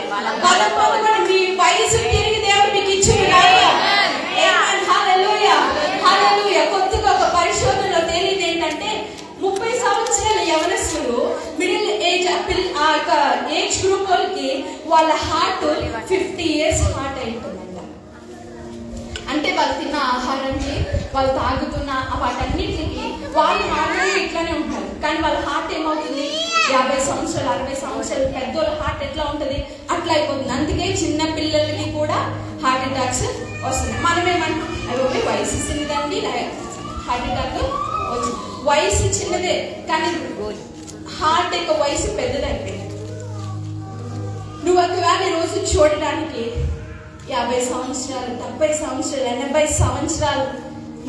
బలం పొందుకోవాలి. మీ వయసు తిరిగి దేవుడు మీకు ఇచ్చింది. హల్లెలూయా. హల్లెలూయా. కొత్తగా ఒక పరిశోధనలో తేలింది ఏంటంటే 30 సంవత్సరాల యవనస్తులు, మిడిల్ ఏజ్ ఏజ్ గ్రూప్ వాళ్ళకి వాళ్ళ హార్ట్ 50 ఇయర్స్ హార్ట్ అయిపోతుందంట. అంటే వాళ్ళు తిన్న ఆహారానికి, వాళ్ళు తాగుతున్న వాటన్నిటికి వాళ్ళు మాత్రమే ఇట్లానే ఉంటారు, కానీ వాళ్ళ హార్ట్ ఏమవుతుంది? 50 సంవత్సరాలు 60 సంవత్సరాలు పెద్దోళ్ళ హార్ట్ ఎట్లా ఉంటుంది అట్లా అయిపోతుంది. అందుకే చిన్న పిల్లలకి కూడా హార్ట్ అటాక్స్ వస్తుంది. మనమేమంటాం, అవి వయసు చిన్నదండి హార్ట్ అటాక్ వచ్చింది. వయసు చిన్నదే కానీ హార్ట్ యొక్క వయసు పెద్దదైపోయింది. నువ్వు ఒకవేళ రోజు చూడడానికి 50 సంవత్సరాలు 70 సంవత్సరాలు 80 సంవత్సరాలు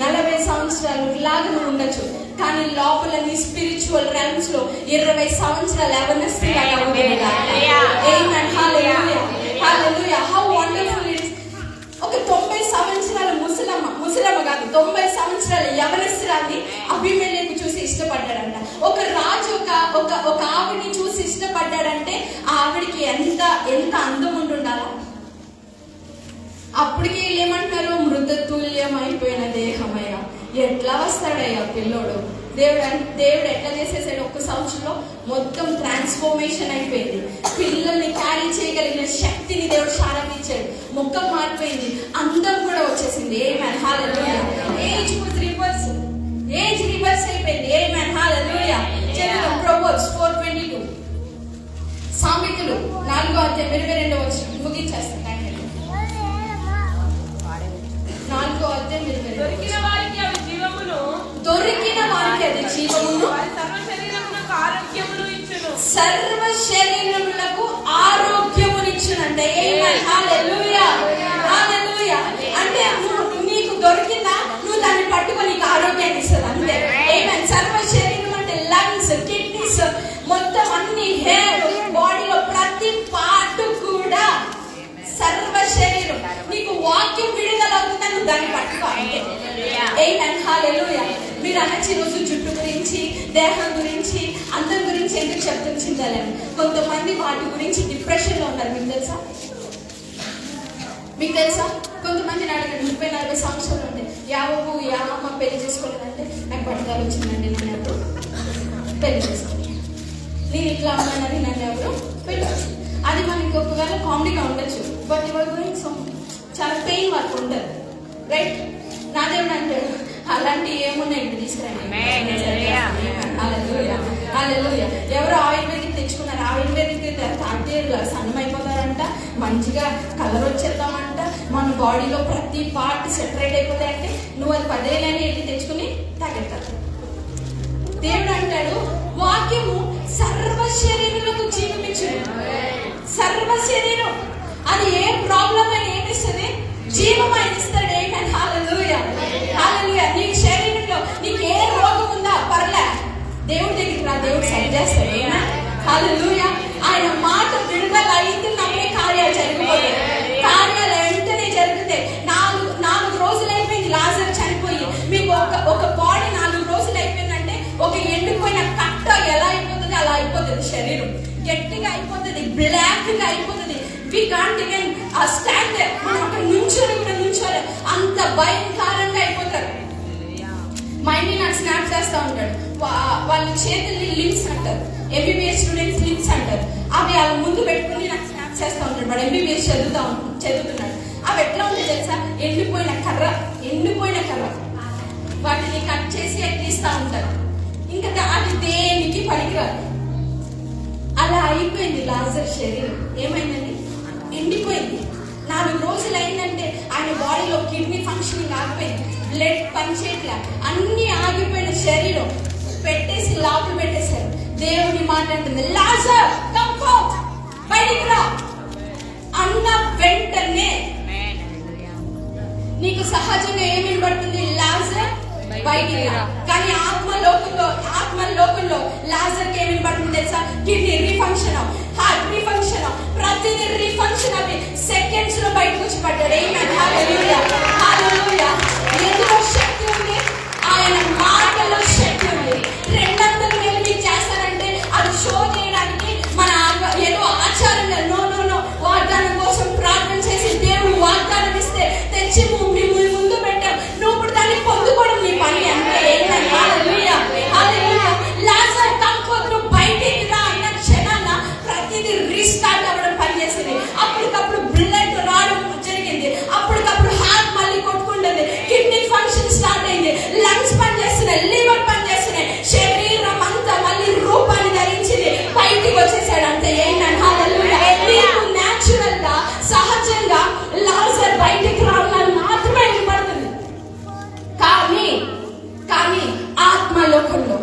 40 సంవత్సరాలు ఇలాగ నువ్వు ఉండొచ్చు, కానీ లోపల నీ స్పిరిచువల్ రెల్మ్స్ లో 20 సంవత్సరాలు ఒక 90 సంవత్సరాల ముసలమ్మ కాదు, 90 సంవత్సరాల యవనస్తురాన్ని అభిమేలెకు చూసి ఇష్టపడ్డాడంట. ఒక రాజు ఒక ఆవిడిని చూసి ఇష్టపడ్డాడంటే ఆవిడికి ఎంత అందం ఉండాలా? అప్పటికి ఏమంటున్నారు? మృతతుల్యం అయిపోయిన దేహమయ్యా. ఎట్లా వస్తాడయ్యా పిల్లోడు? దేవుడు ఎట్లా చేసేసాడు? 1 సంవత్సరంలో మొత్తం ట్రాన్స్ఫర్మేషన్ అయిపోయింది. పిల్లల్ని క్యారీ చేయగలిగిన శక్తిని దేవుడు శారమిచ్చాడు. ముఖం మారిపోయింది, అందం కూడా వచ్చేసింది. ఆమేన్. హల్లెలూయా. ఏజ్ రివర్స్ అయిపోయింది. ఆమేన్. హల్లెలూయా. చదువు ప్రొవర్బ్స్ 4:22. సామెతలు 4:22 ముగించేస్తాను. 4:22. దొరికిన వారికి అది జీవమును, సర్వ శరీరములకు ఆరోగ్యమునిచ్చునంటే. హల్లెలూయా. హల్లెలూయా. అంటే నీకు దొరికిందా, నువ్వు దాన్ని పట్టుకొని నీకు ఆరోగ్యాన్ని ఇస్తుంది అంతే. ఆమేన్. సర్వ శరీరం అంటే లంగ్స్, కిడ్నీస్, మొత్తం అన్ని హెయిర్, బాడీలో ప్రతి పార్ట్ కూడా సర్వ శరీరం. నీకు వాక్యం విడుదల అవుతుందా, నువ్వు దాన్ని పట్టుకో అంతే. ఆమేన్. హల్లెలూయా. మీరు అనొచ్చు రోజు జుట్టు గురించి, దేహం గురించి, అందం గురించి ఎందుకు చెప్తుంది చింతలేము. కొంతమంది వాటి గురించి డిప్రెషన్ లో ఉన్నారు. మీకు తెలుసా? కొంతమంది అడగండి, 30-40 సంవత్సరాలు ఉంటే యావమ్మ పెళ్లి చేసుకోలేదంటే నాకు పట్టుదల వచ్చిందండి, నన్ను ఎవరు పెళ్లి చేసుకోలేదు, నేను ఇట్లా ఉన్నానని నన్ను ఎవరు పెళ్లి. అది మనకి ఒకవేళ కామెడీగా ఉండొచ్చు, బట్ ఇవాళ గురించి చాలా పెయిన్ వాళ్ళకు ఉంటుంది. రైట్? నా దేవుడు అంటాడు అలాంటి ఏమున్నాయి ఇప్పుడు తీసుకురండి. హల్లెలూయా. ఎవరు ఆయుర్వేదిక్ తెచ్చుకున్నారు, ఆయుర్వేదిక్ తాగితే సన్నం అయిపోతారంట, మంచిగా కలర్ వచ్చేద్దామంట, మన బాడీలో ప్రతి పార్ట్ సెపరేట్ అయిపోతాయంటే నువ్వు అది 10 ఏళ్ళని వెళ్ళి తెచ్చుకుని తాగెడతారు. దేవుడు అంటాడు వాక్యము సర్వ శరీరులకు జీవమిచ్చును. సర్వ శరీరం అది ఏ ప్రాబ్లం అని ఏమిస్తుంది? జీవం ఆయన ఇస్తాడు. ఆమేన్. హల్లెలూయా. హల్లెలూయా. నీ శరీరంలో నీకు ఏ రోగం ఉందా పర్లే, దేవుడి దగ్గరికి రా, దేవుడు సరి చేస్తాడు. హల్లెలూయా. ఆయన మాట విడుదల అయితే నమ్మే కార్యాలు జరిగిపోతాయి. కార్యాలు వెంటనే జరుగుతాయి. 4 రోజులు అయిపోయింది లాజర్ చనిపోయి, మీకు ఒక బాడీ 4 రోజులు అయిపోయిందంటే ఒక ఎండిపోయిన కట్ట ఎలా అయిపోతుంది అలా అయిపోతుంది. శరీరం గట్టిగా అయిపోతుంది, బ్లాక్ గా అయిపోతుంది. We can't even stand there. మనం అక్కడ నుంచోని కూడా నుంచోలేం, అంత భయంకరంగా అయిపోతారు. మా ఇంటి నాకు స్నాప్ చేస్తూ ఉంటాడు. వాళ్ళ చేతుల్ని లింక్స్ అంటారు, ఎంబీబీఎస్ స్టూడెంట్స్ లింక్స్ అంటారు. అవి వాళ్ళ ముందు పెట్టుకుని నాకు స్నాప్ చేస్తూ ఉంటాడు. వాడు ఎంబీబీఎస్ చదువుతున్నాడు. అవి ఎట్లా ఉంటాయి తెలుసా? ఎండిపోయిన కర్ర వాటిని కట్ చేసి తీస్తూ ఉంటారు. ఇంకా అది దేనికి పనికిరాదు. అలా అయిపోయింది లాజర్ శరీరం. ఏమైందండి? ఎండిపోయింది. 4 రోజులు అయిందంటే ఆయన బాడీలో కిడ్నీ ఫంక్షనింగ్ ఆగిపోయింది, బ్లడ్ పనిచేయట్లా, అన్ని ఆగిపోయిన శరీరం పెట్టేసి లోపల పెట్టేశారు. దేవుని మాట అంటుంది, లాజర్ కమ్ ఫోర్త్, బయటికి రా అన్న వెంటనే నీకు సహజంగా ఏం వినబడుతుంది? లాజర్ బయటికి రా. కానీ ఆత్మలోకంలో లాజర్కి ఏం వినబడుతుంది తెలుసా? కిడ్నీ రీఫంక్షన్, హార్ట్ రీఫంక్షన్, ప్రతిదీ రీఫంక్షన్ అవి సెకండ్స్ లో బయటకు వచ్చి పడ్డాడు. హల్లెలూయా, హల్లెలూయా. ఎందులో శక్తి ఉంది? ఆయన మాటలో శక్తి ఉంది. 200 వేలు మీకు చేస్తారంటే అది షో చేయడానికి మన ఏదో ఆచారంగా నో వాగ్దానం కోసం ప్రార్థన చేసి దేవుడు వాగ్దానం ఇస్తే తెచ్చి మీ ముందు పెట్టాం. నువ్వు ఇప్పుడు దాన్ని పొందుకోవడం నీ పని అంటే. హల్లెలూయా, హల్లెలూయా. లాజర్ కమ్ ఫోర్త్, నువ్వు బయటికి రా అన్న క్షణాన ప్రతిదీ రీస్టార్ట్ అవ్వడం పనిచేసింది. అప్పటికప్పుడు బ్లడ్ రావడం జరిగింది, అప్పటికప్పుడు హార్ట్ మళ్ళీ కొట్టుకుంటుంది, కిడ్నీ ఫంక్షన్ స్టార్ట్ అయింది, లంగ్స్ పనిచేస్తున్నాయి, లివర్ పనిచేస్తున్నాయి, శరీరం అంతా మళ్ళీ రూపాన్ని ధరించింది, బయటికి వచ్చేసాడు అంతే. ఏంటంటే హల్లెలూయా. నీకు న్యాచురల్ గా సహజంగా లాజర్ బయటికి రావాలని మాత్రమే వినపడుతుంది. కానీ ఆత్మలోకంలో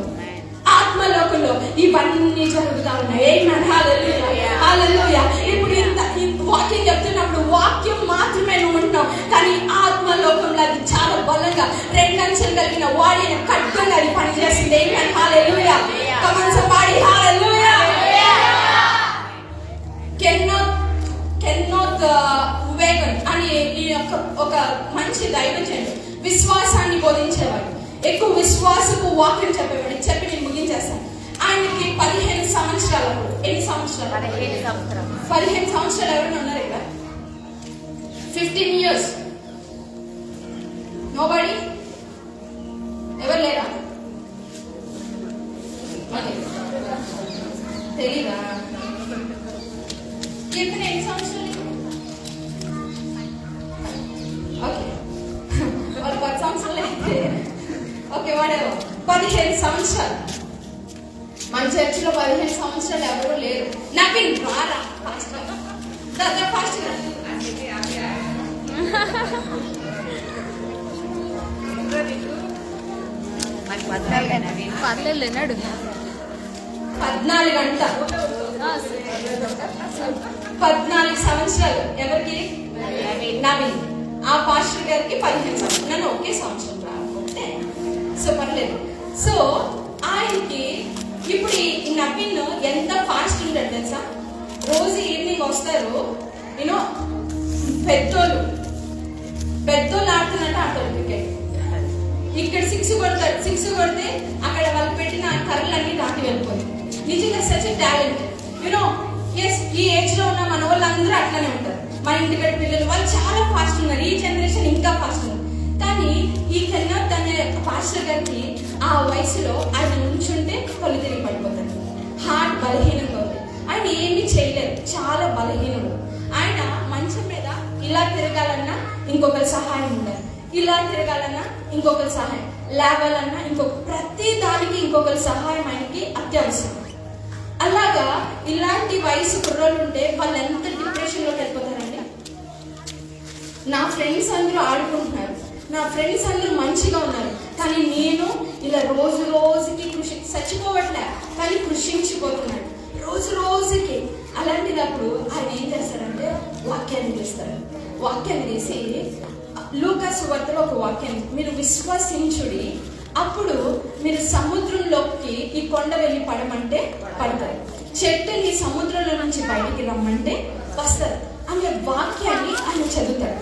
ఇవన్నీ జరుగుతా ఉన్నాయి. ఏంటంటే హల్లెలూయా, హల్లెలూయా. ఇప్పుడు ఇంత వాక్యం చెప్తున్నప్పుడు వాక్యం మాత్రమే నువ్వు ఉంటున్నావు, కానీ ఆత్మలోకంలో అది చాలా బలంగా 2 అంచెలు కలిగిన వాడిన ఖడ్గంగా అది పనిచేస్తుంది. ఏంటంటే hallelujah. Come on somebody, hallelujah. కెన్నోత్ వేగన్ అని ఈ ఒక మంచి దైవజనుడు, విశ్వాసాన్ని బోధించేవాడు, ఎక్కువ విశ్వాసపు వాక్యం చెప్పేవాడు. చెప్పి నేను ముగించేస్తాను. ఆయనకి 15 సంవత్సరాలు. అప్పుడు ఎన్ని సంవత్సరాలు? 15 సంవత్సరాలు. ఎవరైనా ఉన్నారు ఇక్కడ? 15 years. నోబడీ? ఎవరు లేరా? తెలీదా? కీర్తన ఎన్ని సంవత్సరాలు? ఓకే, వాళ్ళు 10 సంవత్సరాలు అయితే ఓకే వాడేవో 15 సంవత్సరాలు. మన చర్చిలో 15 సంవత్సరాలు ఎవరు లేరు. నవీన్ రారా ఫాస్ట్ ఫాస్ట్ పర్లేనాడు 14 గంట 14 సంవత్సరాలు. ఎవరికి? నవీన్. ఆ పాస్టర్ గారికి 15 సంవత్సరాలు. నన్ను ఒకే సంవత్సరం రాకపోతే సో పర్లేదు. సో ఆయనకి ఇప్పుడు ఈ నవీన్ ఎంత ఫాస్ట్ ఉంటాడు తెలుసా? రోజు ఈవినింగ్ వస్తారు, యూనో పెద్దోళ్ళు ఆడుతున్నట్టు ఆడతాడు క్రికెట్. ఇక్కడ 6 కొడతాడు, 6 కొడితే అక్కడ వాళ్ళు పెట్టిన కర్రలన్నీ దాటి వెళ్ళిపోయి. నిజంగా సచ్ టాలెంట్, యూనో. ఎస్, ఈ ఏజ్ లో ఉన్న మన వాళ్ళందరూ అట్లనే ఉంటారు. మన ఇంటికడ పిల్లలు వాళ్ళు చాలా ఫాస్ట్ ఉన్నారు. ఈ జనరేషన్ ఇంకా ఫాస్ట్ ఉన్నారు. కానీ ఈ కన్నా తన పాస్టర్ గారికి ఆ వయసులో ఆయన నుంచుంటే కళ్ళు తిరిగి పడిపోతాడు. హార్ట్ బలహీనంగా ఉంది. ఆయన ఏమీ చేయలేదు, చాలా బలహీనుడు. ఆయన మంచం మీద ఇలా తిరగాలన్నా ఇంకొకరి సహాయం ఉండాలి, ఇలా తిరగాలన్నా ఇంకొకరి సహాయం, లేవాలన్నా ప్రతి దానికి ఇంకొకరి సహాయం ఆయనకి అత్యవసరం. అలాగా ఇలాంటి వయసు కుర్రోళ్ళు ఉంటే వాళ్ళు ఎంత డిప్రెషన్ లోకి వెళ్ళిపోతారండి. నా ఫ్రెండ్స్ అందరూ ఆడుకుంటున్నారు, నా ఫ్రెండ్స్ అందరూ మంచిగా ఉన్నారు, కానీ నేను ఇలా రోజుకి చచ్చిపోవట్లే, కానీ కృషించిపోతున్నాడు రోజుకి. అలాంటిదప్పుడు ఆయన ఏం చేస్తారంటే వాక్యాన్ని తీస్తారు. వాక్యాన్ని తీసి లూకా సువార్తలో ఒక వాక్యాన్ని, మీరు విశ్వసించుడి, అప్పుడు మీరు సముద్రంలోకి ఈ కొండ వెళ్ళి పడమంటే పడతారు, చెట్టుని సముద్రంలో నుంచి బయటికి రమ్మంటే వస్తారు అనే వాక్యాన్ని ఆయన చదువుతాడు.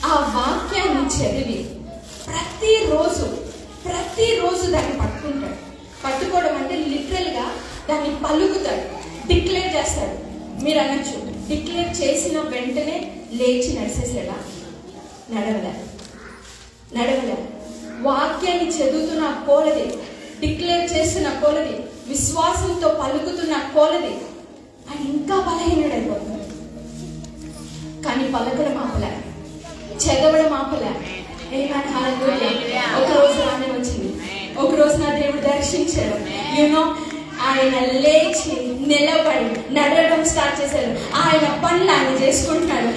ఆ వాక్యాన్ని చదివి ప్రతిరోజు దాన్ని పట్టుకుంటాడు. పట్టుకోవడం అంటే లిటరల్ గా దాన్ని పలుకుతాడు, డిక్లేర్ చేస్తాడు. మీరు అనొచ్చు, డిక్లేర్ చేసిన వెంటనే లేచి నడిచేసేలా? నడవలే. వాక్యాన్ని చదువుతున్న కోలది, డిక్లేర్ చేస్తున్న కోలది, విశ్వాసంతో పలుకుతున్న కోలది ఆయన ఇంకా బలహీనుడైపోతున్నాడు. కానీ పలకడం ఆపలే, చదవడం ఆపలే. ఒక రోజు రానే వచ్చింది, ఒక రోజు నా దేవుడు దర్శించాడు. యూనో ఆయన లేచి నిలబడి నడవడం స్టార్ట్ చేశాడు. ఆయన పనులు ఆయన చేసుకుంటున్నాడు.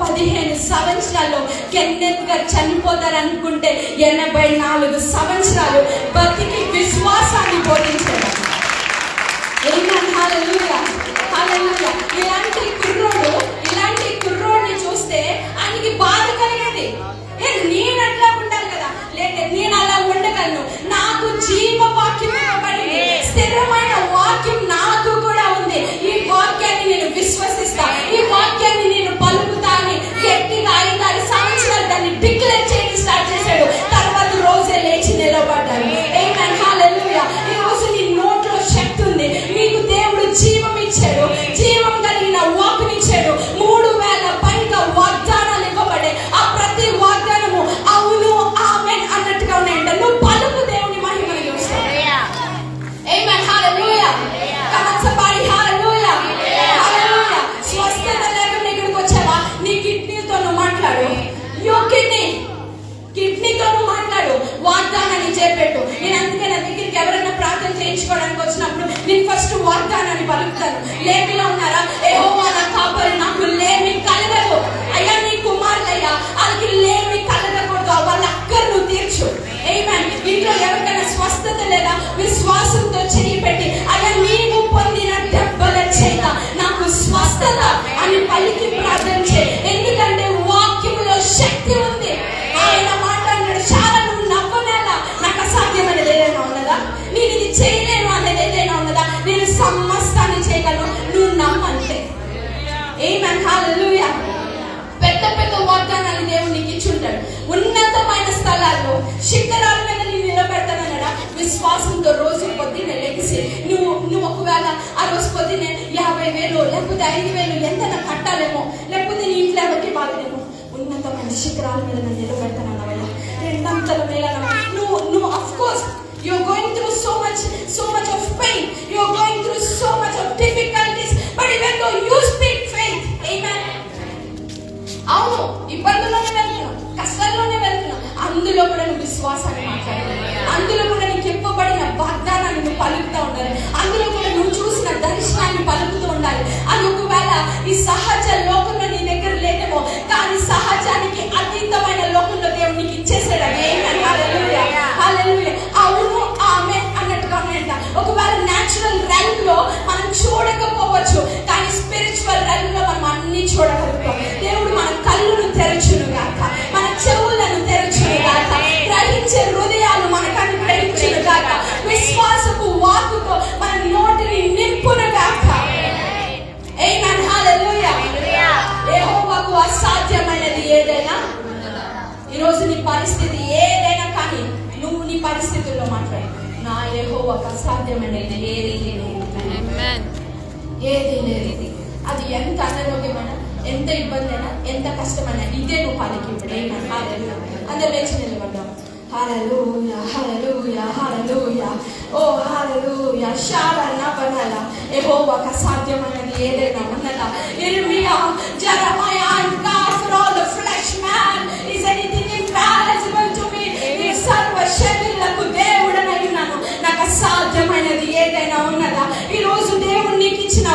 15 సంవత్సరాల్లో కెన్నెత్ గారు చనిపోతారనుకుంటే 84 సంవత్సరాలు బతికి విశ్వాసాన్ని బోధించాడు. ఆమేన్, హల్లెలూయా, హల్లెలూయా. ఇలాంటి కుర్రోడిని చూస్తే ఆయనకి బాధ కలిగేది. నేను అట్లా ఉండాలి కదా, లేదా నేను అలా ఉండగలను. నాకు జీవ వాక్యం ఇవ్వబడింది, స్థిరమైన వాక్యం నాకు కూడా ఉంది. ఈ వాక్యాన్ని నేను విశ్వసిస్తా, ఈ వాక్యాన్ని నేను పలుకుతా అని గట్టిగా 5-6 సంవత్సరాలు దాన్ని డిక్లేర్ చేయడం స్టార్ట్ చేశాడు. తర్వాత రోజే లేచి నిలబడ్డాడు. ఆమేన్, హల్లెలూయా. ఈ రోజు నీ నోట్లో శక్తి ఉంది. నీకు దేవుడు జీవం ఇచ్చాడు, జీవం కలిగిన వాక్కునిచ్చాడు. 3000 పైగా వాగ్దానాలు ఇవ్వబడే ఆ ప్రతి వాగ్దానము అవును ఆమేన్ అన్నట్టుగా ఉన్నాయంట. నువ్వు పలుకు, దేవుని మహిమను చూస్తావు. ఆమేన్, హల్లెలూయా. Come on somebody, hallelujah. Hallelujah. స్వస్థత లేకుండా ఇక్కడికి వచ్చావా? నీ కిడ్నీతో నువ్వు మాట్లాడు. కిడ్నీతో నువ్వు మాట్లాడు, వాగ్దానాన్ని చేపెట్టు. నేను అందుకే నా దగ్గరికి ఎవరైనా ప్రార్థన చేయించుకోవడానికి వచ్చినప్పుడు నేను ఫస్ట్ వాగ్దానాన్ని పలుకుతాను. లేమిలో ఉన్నారా? యెహోవా నా కాపరి, నాకు లేమి కలగదు. అయ్యా నీ కుమారులయ్యా, వాళ్ళకి లేమి కలగకూడదు, వాళ్ళ అక్కర్ నువ్వు తీర్చు. ఆమేన్. ఇంట్లో ఎవరికైనా స్వస్థత లేదా విశ్వాసంతో చేయి పెట్టి అయ్యా నీవు పొందిన దెబ్బల చేత నాకు స్వస్థత అని పలికి ప్రార్థన చేయి. ఎందుకంటే వాక్యములో శక్తి ఉంది. ఆయన మాట్లాడినాడు, చాలా నువ్వు నవ్వనేలా, నాకు అసాధ్యమైనది ఏదైనా ఉన్నదా? నేను ఇది చేయలేను అనేది ఏదైనా ఉన్నదా? నేను సమస్తాన్ని చేయగలను, నువ్వు నమ్మంతే. ఆమేన్, హల్లెలూయా. పెద్ద పెద్ద వాగ్దానాలు దేవుడు నీకు ఇచ్చుంటాడు. ఉన్నతమైన స్థలాల్లో శిఖరాల మీద నేను నిలబెడతానన్నాడా? విశ్వాసంతో రోజు పొద్దున్నే లెగిసి నువ్వు ఒకవేళ ఆ రోజు పొద్దున్నే 50,000 లేకపోతే 5,000 ఎంతైనా కట్టాలేమో, లేకపోతే నీ ఇంట్లో ఎవరికి బాగలేమో, ఉన్నతమైన శిఖరాల మీద నేను నిలబెడతానన్నవయ్యా. రెండంతల మేళ నువ్వు of course you are going through so much of pain, you are going through so much of difficulties, but even though you speak faith, amen. అవును, ఇబ్బందుల్లోనే వెళ్తున్నాం, కష్టాల్లోనే వెళ్తున్నాం, అందులో కూడా నువ్వు విశ్వాసాన్ని మాట్లాడాలి. అందులో కూడా నీకు ఇవ్వబడిన వాగ్దానాన్ని నువ్వు పలుకుతూ ఉండాలి. అందులో కూడా నువ్వు చూసిన దర్శనాన్ని పలుకుతూ ఉండాలి. అది ఒకవేళ ఈ సహజ లోకంలో నీ దగ్గర లేదేమో, కానీ సహజానికి అతీతమైన లోకంలో దేవుడు నీకు ఇచ్చేసాడు. హల్లెలూయా, హల్లెలూయా. అవును ఆమేన్ అన్నట్టుగా ఉన్నాయంట. ఒకవేళ న్యాచురల్ రెల్మ్ లో మనం చూడకపోవచ్చు, కానీ స్పిరిచువల్ రెల్మ్ లో మనం అన్ని చూడగలుగుతాం. దేవుడు మన కళ్ళను తెరచును గాక, మన చెవులను తెరచును గాక, గ్రహించే హృదయాలు మనకు అనుగ్రహించును గాక, విశ్వాసపు వాక్కుతో మన నోటిని నింపును గాక. ఆమేన్, హల్లెలూయా. యెహోవాకు అసాధ్యమైనది ఏదైనా. ఈరోజు నీ పరిస్థితి ఏదైనా కానీ నువ్వు నీ పరిస్థితుల్లో మాట్లాడు, నా యెహోవాకు అసాధ్యమైనది ఏది లేదు. ఏది లేదు. అది ఎంత అనారోగ్యమైనా, ఎంత ఇబ్బంది అయినా, ఎంత కష్టమైనా ఇదే నువ్వు పలికి. ఇప్పుడు హల్లెలూయా. అందరూ లేచి నిలబడ్డాం. హల్లెలూయా, హల్లెలూయా, హల్లెలూయా. ఓ హల్లెలూయా. షారన బనల యెహోవాకు అసాధ్యమైనది ఏదైనా ఉన్నదా? ఇర్మియా, జెరమయా, and God for all the flesh man is anything impossible to me. ఈ సర్వ శరీరులకు దేవుడనై ఉన్నాను, నాకు అసాధ్యమైనది ఏదైనా ఉన్నదా? ఈ రోజు దేవుడు నీకు ఇచ్చిన